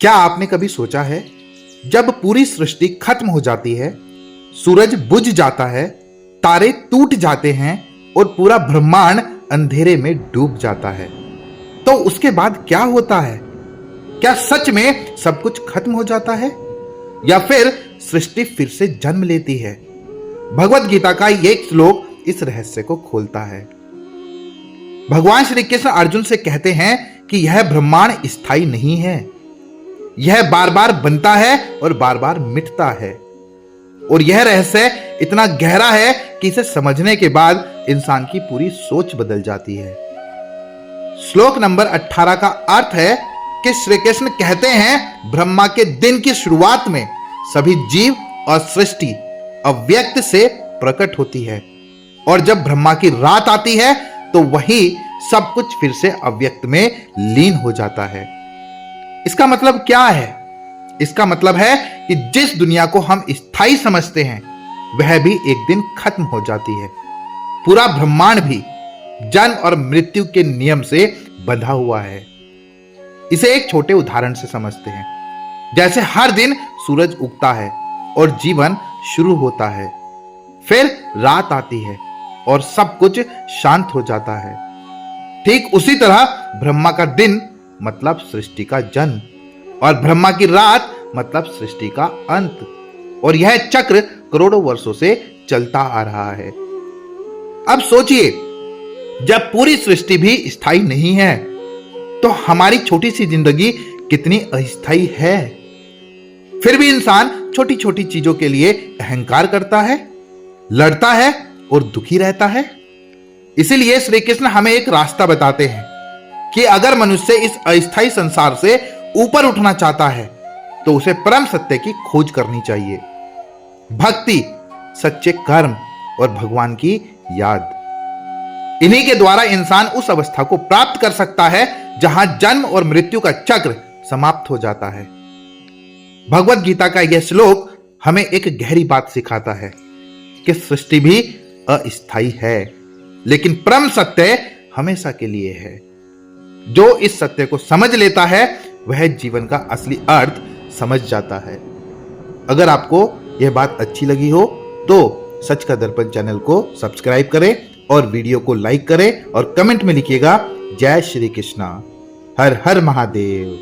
क्या आपने कभी सोचा है, जब पूरी सृष्टि खत्म हो जाती है, सूरज बुझ जाता है, तारे टूट जाते हैं और पूरा ब्रह्मांड अंधेरे में डूब जाता है, तो उसके बाद क्या होता है? क्या सच में सब कुछ खत्म हो जाता है या फिर सृष्टि फिर से जन्म लेती है? भगवत गीता का एक श्लोक इस रहस्य को खोलता है। भगवान श्री कृष्ण अर्जुन से कहते हैं कि यह ब्रह्मांड स्थायी नहीं है, यह बार बार बनता है और बार बार मिटता है, और यह रहस्य इतना गहरा है कि इसे समझने के बाद इंसान की पूरी सोच बदल जाती है। श्लोक नंबर 18 का अर्थ है कि श्री कृष्ण कहते हैं, ब्रह्मा के दिन की शुरुआत में सभी जीव और सृष्टि अव्यक्त से प्रकट होती है, और जब ब्रह्मा की रात आती है तो वही सब कुछ फिर से अव्यक्त में लीन हो जाता है। इसका मतलब क्या है? इसका मतलब है कि जिस दुनिया को हम स्थायी समझते हैं वह भी एक दिन खत्म हो जाती है। पूरा ब्रह्मांड भी जन्म और मृत्यु के नियम से बंधा हुआ है। इसे एक छोटे उदाहरण से समझते हैं। जैसे हर दिन सूरज उगता है और जीवन शुरू होता है, फिर रात आती है और सब कुछ शांत हो जाता है। ठीक उसी तरह ब्रह्मा का दिन मतलब सृष्टि का जन्म, और ब्रह्मा की रात मतलब सृष्टि का अंत, और यह चक्र करोड़ों वर्षों से चलता आ रहा है। अब सोचिए, जब पूरी सृष्टि भी स्थायी नहीं है तो हमारी छोटी सी जिंदगी कितनी अस्थायी है। फिर भी इंसान छोटी छोटी चीजों के लिए अहंकार करता है, लड़ता है और दुखी रहता है। इसीलिए श्री कृष्ण हमें एक रास्ता बताते हैं कि अगर मनुष्य इस अस्थायी संसार से ऊपर उठना चाहता है तो उसे परम सत्य की खोज करनी चाहिए। भक्ति, सच्चे कर्म और भगवान की याद, इन्हीं के द्वारा इंसान उस अवस्था को प्राप्त कर सकता है जहां जन्म और मृत्यु का चक्र समाप्त हो जाता है। भगवत गीता का यह श्लोक हमें एक गहरी बात सिखाता है कि सृष्टि भी अस्थायी है, लेकिन परम सत्य हमेशा के लिए है। जो इस सत्य को समझ लेता है वह जीवन का असली अर्थ समझ जाता है। अगर आपको यह बात अच्छी लगी हो तो सच का दर्पण चैनल को सब्सक्राइब करें और वीडियो को लाइक करें और कमेंट में लिखिएगा जय श्री कृष्णा, हर हर महादेव।